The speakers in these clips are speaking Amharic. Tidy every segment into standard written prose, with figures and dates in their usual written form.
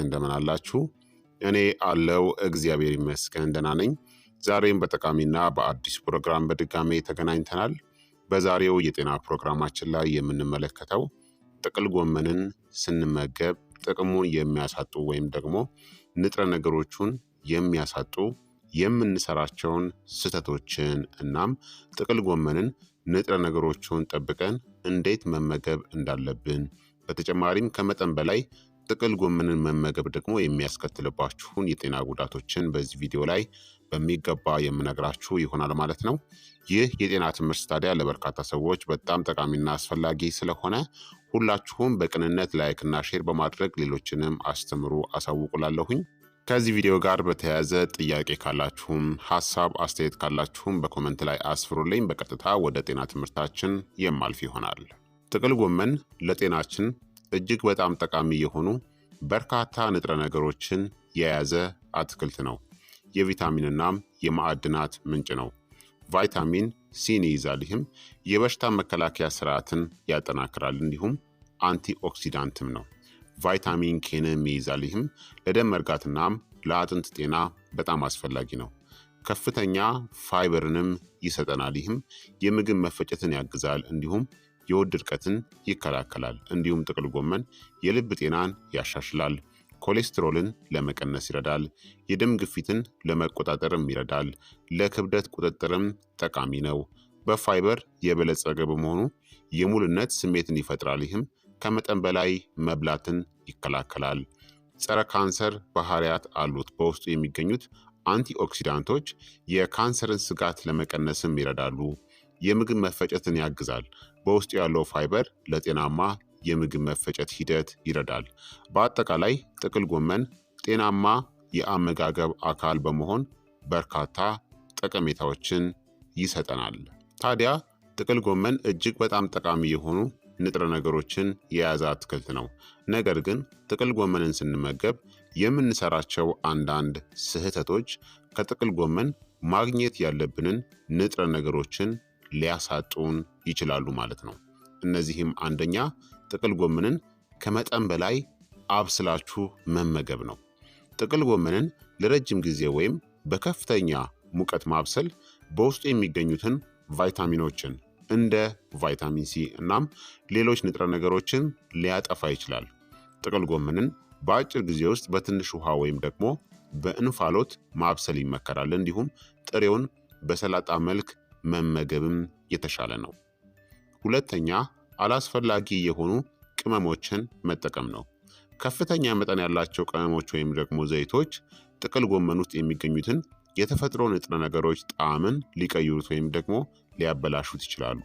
እንደምን አላችሁ? እኔ አለው እግዚአብሔር ይመስገን ደህና ነኝ። ዛሬም በጠቃሚና በአዲስ ፕሮግራም በድጋሜ ተገናኝተናል። በዛሬው የጤና ፕሮግራማችን ላይ የምንመለከተው ጥቅል ጎመንን ስንመገብ ጥቅሙን የሚያሳጡ ወይም ደግሞ ንጥረ ነገሮቹን የሚያሳጡ የምንሰራቸውን ስህተቶችን እናም ጥቅል ጎመንን ንጥረ ነገሮቹን ጠብቀን እንዴት መመገብ እንዳለብን በተጨማሪም ከመጠን በላይ ጥቅል ጎመንን መመገብ ደግሞ የሚያስከትልባችሁን የጤና ጉዳቶችን በዚህ ቪዲዮ ላይ በሚገባ የምነግራችሁ ይሆናል ማለት ነው። ይህ የጤና ትምህርት ታዲያ ለበርካታ ሰዎች በጣም ጠቃሚና አስፈላጊ ስለሆነ ሁላችሁም በቅንነት ላይክና ሼር በማድረግ ሌሎችንም አስተምሩ አሳውቁላለሁኝ። ከዚህ ቪዲዮ ጋር በተያያዘ ጥያቄ ካላችሁም ሀሳብ አስተያየት ካላችሁም በኮመንት ላይ አስፍሩልኝ። በቀጥታ ወደ ጤና ትምህርታችን የማልፍ ይሆናል። ጥቅል ጎመን ለጤናችን እጅግ በጣም ጠቃሚ የሆኑ በርካታ ንጥረ ነገሮችን የያዘ አትክልት ነው። የቪታሚንናም የማዕድናት ምንጭ ነው። ቫይታሚን ሲን ይይዛል። ይህም የበሽታ መከላከያ ስርዓትን ያጠናክራል። እንዲሁም አንቲኦክሲዳንትም ነው። ቫይታሚን ኬንም ይይዛል። ይህም ለደም መርጋትናም ለአጥንት ጤና በጣም አስፈላጊ ነው። ከፍተኛ ፋይበርንም ይሰጠናል። ይህም የምግብ መፈጨትን ያግዛል። እንዲሁም የሆድ ድርቀትን ይከላከላል። እንዲሁም ጥቅል ጎመን የልብ ጤናን ያሻሽላል። ኮሌስትሮልን ለመቀነስ ይረዳል። የደም ግፊትን ለመቆጣጠርም ይረዳል። ለክብደት ቁጥጥርም ጠቃሚ ነው። በፋይበር የበለጸገ በመሆኑ የሙልነት ስሜትን ይፈጥራል። ይህም ከመጠን በላይ መብላትን ይከላከላል። ጸረ ካንሰር ባህሪያት አሉት። በውስጡ የሚገኙት አንቲኦክሲዳንቶች የካንሰርን ስጋት ለመቀነስም ይረዳሉ። የምግብ መፈጨትን ያግዛል። በውስጡ ያለው ፋይበር ለጤናማ የምግብ መፈጨት ሂደት ይረዳል። በአጠቃላይ ጥቅል ጎመን ጤናማ የአመጋገብ አካል በመሆን በርካታ ጠቀሜታዎችን ይሰጠናል። ታዲያ ጥቅል ጎመን እጅግ በጣም ጠቃሚ የሆኑ ንጥረ ነገሮችን የያዘ አትክልት ነው። ነገር ግን ጥቅል ጎመንን ስንመገብ የምንሰራቸው አንዳንድ ስህተቶች ከጥቅል ጎመን ማግኘት ያለብንን ንጥረ ነገሮችን ሊያሳጡን ይችላሉ ማለት ነው። እነዚህም አንደኛ ጥቅል ጎመንን ከመጠን በላይ አብስላችሁ መመገብ ነው። ጥቅል ጎመንን ለረጅም ጊዜ ወይም በከፍተኛ ሙቀት ማብሰል በውስጡ የሚገኙትን ቫይታሚኖችን እንደ ቫይታሚን ሲ እናም ሌሎች ንጥረ ነገሮችን ሊያጠፋ ይችላል። ጥቅል ጎመንን በአጭር ጊዜ ውስጥ በትንሽ ውሃ ወይም ደግሞ በእንፋሎት ማብሰል ይመከራል። እንዲሁም ጥሬውን በሰላጣ መልክ መመገብም የተሻለ ነው። ሁለተኛ አላስፈላጊ የሆኑ ቅመሞችን መጠቀም ነው። ከፍተኛ መጠን ያላቸው ቅመሞች ወይም ደግሞ ዘይቶች ጥቅል ጎመን ውስጥ የሚገኙትን የተፈጥሮ ንጥረ ነገሮች ጣዕምን ሊቀይሩት ወይም ደግሞ ሊያበላሹት ይችላሉ።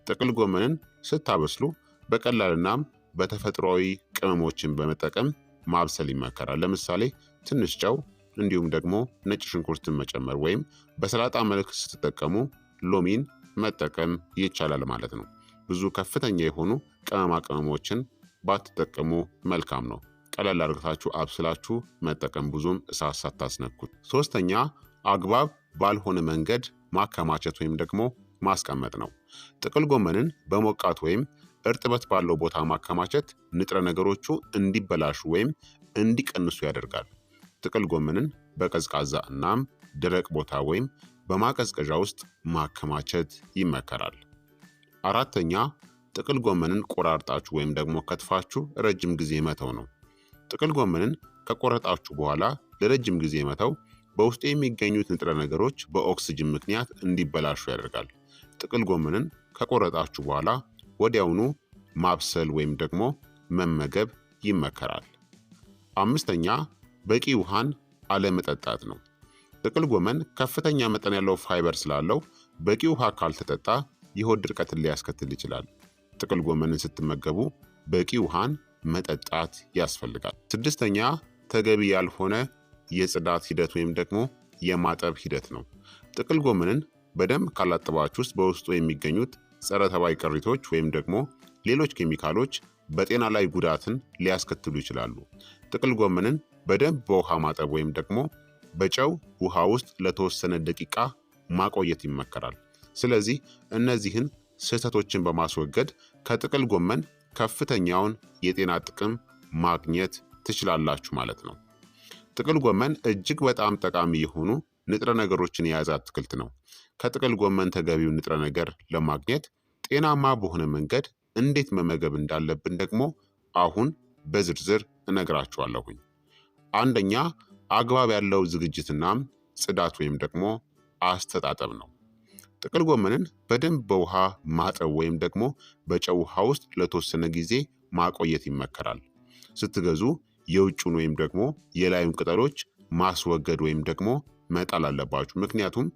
ጥቅል ጎመንን ስታበስሉ በቀላልናም በተፈጥሯዊ ቅመሞችን በመጠቀም ማብሰል ይመከራል። ለምሳሌ ትንሽ ጨው እንዲሁም ደግሞ ነጭ ሽንኩርትን መጨመር ወይም በሰላጣ መልክ ስትጠቀሙ ሎሚን መጠቀም ይቻላል ማለት ነው። ብዙ ከፍተኛ የሆኑ ቅመማ ቅመሞችን ባትጠቀሙ መልካም ነው። ቀለል አድርጋችሁ አብስላችሁ መጠቀም ብዙም እሳት ሳታስነኩት። ሶስተኛ አግባብ ባልሆነ መንገድ ማከማቸት ወይም ደግሞ ማስቀመጥ ነው። ጥቅል ጎመንን በሞቃት ወይም እርጥበት ባለው ቦታ ማከማቸት ንጥረ ነገሮቹ እንዲበላሹ ወይም እንዲቀንሱ ያደርጋል። ጥቅል ጎመንን በቀዝቃዛ እናም ደረቅ ቦታ ወይም በማቀዝቀዣ ውስጥ ማከማቸት ይመከራል። አራተኛ ጥቅል ጎመንን ቆራርጣችሁ ወይም ደግሞ ከትፋችሁ ረጅም ጊዜ መተው ነው። ጥቅል ጎመንን ከቆረጣችሁ በኋላ ለረጅም ጊዜ መተው በውስጡ የሚገኙት ንጥረ ነገሮች በኦክስጅን ምክንያት እንዲበላሹ ያደርጋል። ጥቅል ጎመንን ከቆረጣችሁ በኋላ ወዲያውኑ ማብሰል ወይም ደግሞ መመገብ ይመከራል። አምስተኛ በቂ ውሃን አለመጠጣት ነው። ጥቅል ጎመን ከፍተኛ መጠን ያለው ፋይበር ስላለው በቂ ውሃ ካልተጠጣ የሆድ ድርቀትን ሊያስከትል ይችላል። ጥቅል ጎመንን ስትመገቡ በቂ ውሃን መጠጣት ያስፈልጋል። ስድስተኛ ተገቢ ያልሆነ የጽዳት ሂደት ወይም ደግሞ የማጠብ ሂደት ነው። ጥቅል ጎመንን በደንብ ካላጠባችሁ ውስጥ በውስጡ የሚገኙት ጸረ ተባይ ቅሪቶች ወይም ደግሞ ሌሎች ኬሚካሎች በጤና ላይ ጉዳትን ሊያስከትሉ ይችላሉ። ጥቅል ጎመንን በደንብ በውሃ ማጠብ ወይም ደግሞ በጨው ውሃ ውስጥ ለተወሰነ ደቂቃ ማቆየት ይመከራል። ስለዚህ እነዚህን ስህተቶችን በማስወገድ ከጥቅል ጎመን ከፍተኛውን የጤና ጥቅም ማግኘት ትችላላችሁ ማለት ነው። ጥቅል ጎመን እጅግ በጣም ጠቃሚ የሆኑ ንጥረ ነገሮችን የያዘ አትክልት ነው። ከጥቅል ጎመን ተገቢው ንጥረ ነገር ለማግኘት ጤናማ በሆነ መንገድ እንዴት መመገብ እንዳለብን ደግሞ አሁን በዝርዝር እነግራችኋለሁኝ። አንደኛ አግባብ ያለው ዝግጅትናም ጽዳት ወይም ደግሞ አስተጣጠብ ነው። ጥቅል ጎመንን በደንብ በውሃ ማጠብ ወይም ደግሞ በጨው ውሃ ውስጥ ለተወሰነ ጊዜ ማቆየት ይመከራል። ስትገዙ የውጩን ወይም ደግሞ የላዩን ቅጠሎች ማስወገድ ወይም ደግሞ መጣል አለባችሁ። ምክንያቱም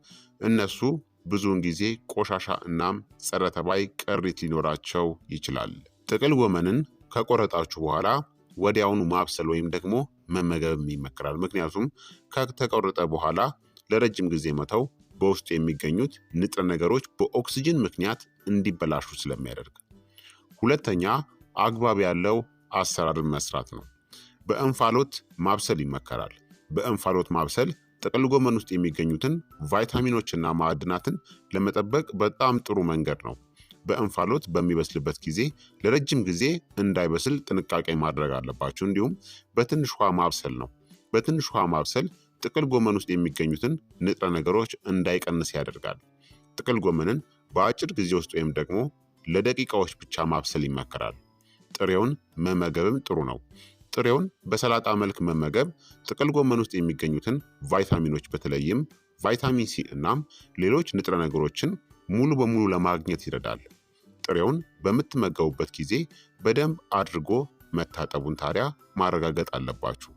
እነሱ ብዙውን ጊዜ ቆሻሻ እናም ጸረ ተባይ ቅሪት ሊኖራቸው ይችላል። ጥቅል ጎመንን ከቆረጣችሁ በኋላ ወዲያውኑ ማብሰል ወይም ደግሞ መመገብም ይመከራል። ምክንያቱም ከተቆረጠ በኋላ ለረጅም ጊዜ መተው በውስጡ የሚገኙት ንጥረ ነገሮች በኦክስጅን ምክንያት እንዲበላሹ ስለሚያደርግ። ሁለተኛ አግባብ ያለው አሰራርን መስራት ነው። በእንፋሎት ማብሰል ይመከራል። በእንፋሎት ማብሰል ጥቅል ጎመን ውስጥ የሚገኙትን ቫይታሚኖችና ማዕድናትን ለመጠበቅ በጣም ጥሩ መንገድ ነው። በእንፋሎት በሚበስልበት ጊዜ ለረጅም ጊዜ እንዳይበስል ጥንቃቄ ማድረግ አለባችሁ። እንዲሁም በትንሽ ውሃ ማብሰል ነው። በትንሽ ውሃ ማብሰል ጥቅል ጎመን ውስጥ የሚገኙትን ንጥረ ነገሮች እንዳይቀንስ ያደርጋል። ጥቅል ጎመንን በአጭር ጊዜ ውስጥ ወይም ደግሞ ለደቂቃዎች ብቻ ማብሰል ይመከራል። ጥሬውን መመገብም ጥሩ ነው። ጥሬውን በሰላጣ መልክ መመገብ ጥቅል ጎመን ውስጥ የሚገኙትን ቫይታሚኖች በተለይም ቫይታሚን ሲ እናም ሌሎች ንጥረ ነገሮችን ሙሉ በሙሉ ለማግኘት ይረዳል። ጥሬውን በምትመገቡበት ጊዜ በደንብ አድርጎ መታጠቡን ታዲያ ማረጋገጥ አለባችሁ።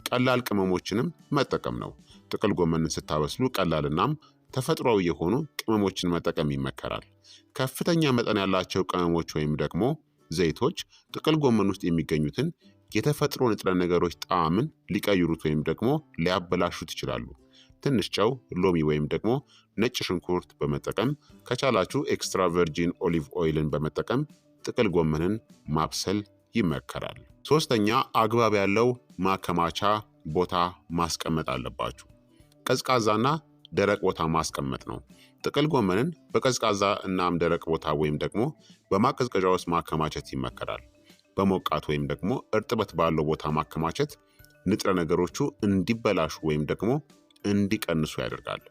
ቀላል ቅመሞችንም መጠቀም ነው። ጥቅል ጎመንን ስታበስሉ ቀላል እናም ተፈጥሯዊ የሆኑ ቅመሞችን መጠቀም ይመከራል። ከፍተኛ መጠን ያላቸው ቅመሞች ወይም ደግሞ ዘይቶች ጥቅል ጎመን ውስጥ የሚገኙትን የተፈጥሮ ንጥረ ነገሮች ጣዕምን ሊቀይሩት ወይም ደግሞ ሊያበላሹት ይችላሉ። ትንሽ ጨው፣ ሎሚ ወይም ደግሞ ነጭ ሽንኩርት በመጠቀም ከቻላችሁ ኤክስትራ ቨርጂን ኦሊቭ ኦይልን በመጠቀም ጥቅል ጎመንን ማብሰል ይመከራል። ሶስተኛ አግባብ ያለው ማከማቻ ቦታ ማስቀመጥ አለባችሁ። ቀዝቃዛና ደረቅ ቦታ ማስቀመጥ ነው። ጥቅል ጎመንን በቀዝቃዛ እናም ደረቅ ቦታ ወይም ደግሞ በማቀዝቀዣ ውስጥ ማከማቸት ይመከራል። በሞቃት ወይም ደግሞ እርጥበት ባለው ቦታ ማከማቸት ንጥረ ነገሮቹ እንዲበላሹ ወይም ደግሞ እንዲቀንሱ ያደርጋል።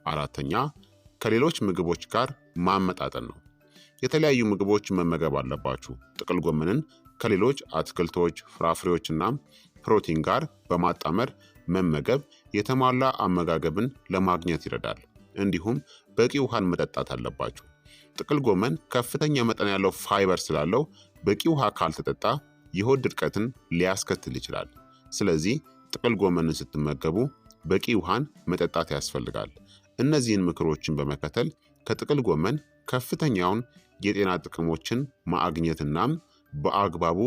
አራተኛ ከሌሎች ምግቦች ጋር ማመጣጠን ነው። የተለያዩ ምግቦች መመገብ አለባችሁ። ጥቅል ጎመንን ከሌሎች አትክልቶች፣ ፍራፍሬዎችና ፕሮቲን ጋር በማጣመር መመገብ የተሟላ አመጋገብን ለማግኘት ይረዳል። እንዲሁም በቂ ውሃን መጠጣት አለባችሁ። ጥቅል ጎመን ከፍተኛ መጠን ያለው ፋይበር ስላለው በቂ ውሃ ካልተጠጣ የሆድ ድርቀትን ሊያስከትል ይችላል። ስለዚህ ጥቅል ጎመንን ስትመገቡ በቂ ውሃን መጠጣት ያስፈልጋል። እነዚህን ምክሮችን በመከተል ከጥቅል ጎመን ከፍተኛውን የጤና ጥቅሞችን ማግኘትናም በአግባቡ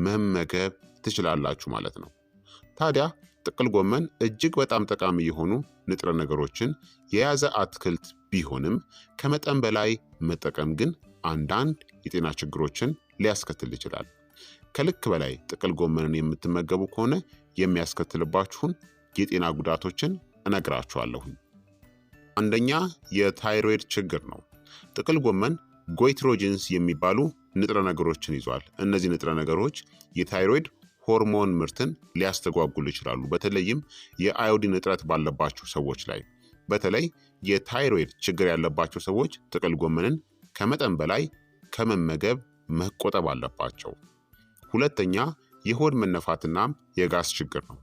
መመገብ ትችላላችሁ ማለት ነው። ታዲያ ጥቅል ጎመን እጅግ በጣም ጠቃሚ የሆኑ ንጥረ ነገሮችን የያዘ አትክልት ቢሆንም ከመጠን በላይ መጠቀም ግን አንዳንድ የጤና ችግሮችን ሊያስከትል ይችላል። ከልክ በላይ ጥቅል ጎመንን የምትመገቡ ከሆነ የሚያስከትልባችሁን የጤና ጉዳቶችን እነግራችኋለሁኝ። አንደኛ የታይሮይድ ችግር ነው። ጥቅል ጎመን ጎይትሮጂንስ የሚባሉ ንጥረ ነገሮችን ይዟል። እነዚህ ንጥረ ነገሮች የታይሮይድ ሆርሞን ምርትን ሊያስተጓጉሉ ይችላሉ። በተለይም የአዮዲን እጥረት ባለባቸው ሰዎች ላይ። በተለይ የታይሮይድ ችግር ያለባቸው ሰዎች ጥቅል ጎመንን ከመጠን በላይ ከመመገብ መቆጠብ አለባቸው። ሁለተኛ የሆድ መነፋትና የጋስ ችግር ነው።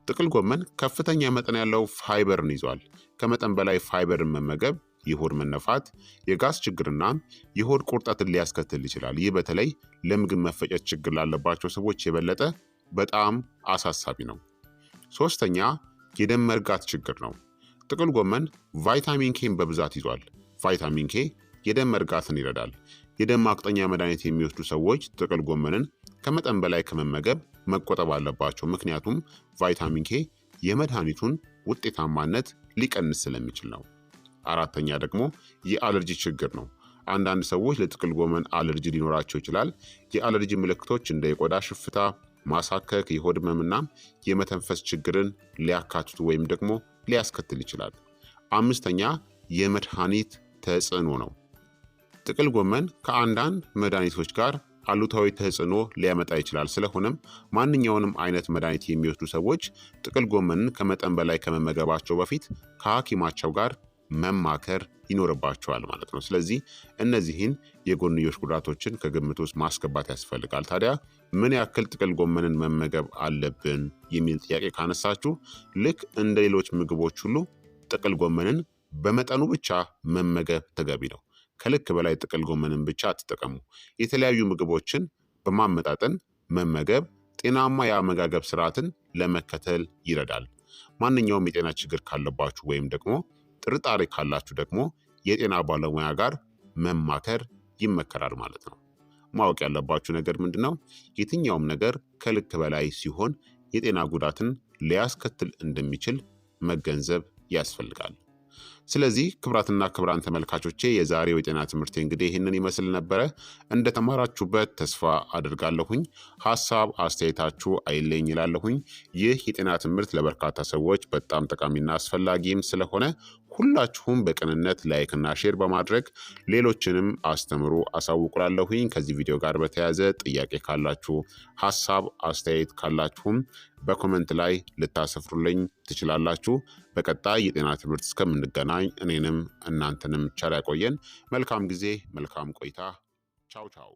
ጥቅል ጎመን ከፍተኛ መጠን ያለው ፋይበርን ይዟል። ከመጠን በላይ ፋይበርን መመገብ የሆድ መነፋት፣ የጋስ ችግርና የሆድ ቁርጠትን ሊያስከትል ይችላል። ይህ በተለይ ለምግብ መፈጨት ችግር ላለባቸው ሰዎች የበለጠ በጣም አሳሳቢ ነው። ሶስተኛ የደም መርጋት ችግር ነው። ጥቅል ጎመን ቫይታሚን ኬን በብዛት ይዟል። ቫይታሚን ኬ የደም መርጋትን ይረዳል። የደም ማቅጠኛ መድኃኒት የሚወስዱ ሰዎች ጥቅል ጎመንን ከመጠን በላይ ከመመገብ መቆጠብ አለባቸው። ምክንያቱም ቫይታሚን ኬ የመድኃኒቱን ውጤታማነት ሊቀንስ ስለሚችል ነው። አራተኛ ደግሞ የአለርጂ ችግር ነው። አንዳንድ ሰዎች ለጥቅል ጎመን አለርጂ ሊኖራቸው ይችላል። የአለርጂ ምልክቶች እንደ የቆዳ ሽፍታ፣ ማሳከክ፣ የሆድ ህመምና የመተንፈስ ችግርን ሊያካትቱ ወይም ደግሞ ሊያስከትል ይችላል። አምስተኛ የመድኃኒት ተጽዕኖ ነው። ጥቅል ጎመን ከአንዳንድ መድኃኒቶች ጋር አሉታዊ ተጽዕኖ ሊያመጣ ይችላል። ስለሆነም ማንኛውንም አይነት መድኃኒት የሚወስዱ ሰዎች ጥቅል ጎመንን ከመጠን በላይ ከመመገባቸው በፊት ከሐኪማቸው ጋር መማከር ይኖርባቸዋል ማለት ነው። ስለዚህ እነዚህን የጎንዮሽ ጉዳቶችን ከግምት ውስጥ ማስገባት ያስፈልጋል። ታዲያ ምን ያክል ጥቅል ጎመንን መመገብ አለብን የሚል ጥያቄ ካነሳችሁ ልክ እንደ ሌሎች ምግቦች ሁሉ ጥቅል ጎመንን በመጠኑ ብቻ መመገብ ተገቢ ነው። ከልክ በላይ ጥቅል ጎመንን ብቻ አትጠቀሙ። የተለያዩ ምግቦችን በማመጣጠን መመገብ ጤናማ የአመጋገብ ስርዓትን ለመከተል ይረዳል። ማንኛውም የጤና ችግር ካለባችሁ ወይም ደግሞ ጥርጣሬ ካላችሁ ደግሞ የጤና ባለሙያ ጋር መማከር ይመከራል ማለት ነው። ማወቅ ያለባችሁ ነገር ምንድን ነው? የትኛውም ነገር ከልክ በላይ ሲሆን የጤና ጉዳትን ሊያስከትል እንደሚችል መገንዘብ ያስፈልጋል። ስለዚህ ክቡራትና ክቡራን ተመልካቾቼ የዛሬው የጤና ትምህርቴ እንግዲህ ይህንን ይመስል ነበረ። እንደተማራችሁበት ተስፋ አድርጋለሁኝ። ሀሳብ አስተያየታችሁ አይለኝ ይላለሁኝ። ይህ የጤና ትምህርት ለበርካታ ሰዎች በጣም ጠቃሚና አስፈላጊም ስለሆነ ሁላችሁም በቅንነት ላይክና ሼር በማድረግ ሌሎችንም አስተምሩ አሳውቁላለሁኝ። ከዚህ ቪዲዮ ጋር በተያያዘ ጥያቄ ካላችሁ ሀሳብ አስተያየት ካላችሁም በኮመንት ላይ ልታሰፍሩልኝ ትችላላችሁ። በቀጣይ የጤና ትምህርት እስከምንገናኝ እኔንም እናንተንም ቸር ያቆየን። መልካም ጊዜ፣ መልካም ቆይታ። ቻው ቻው።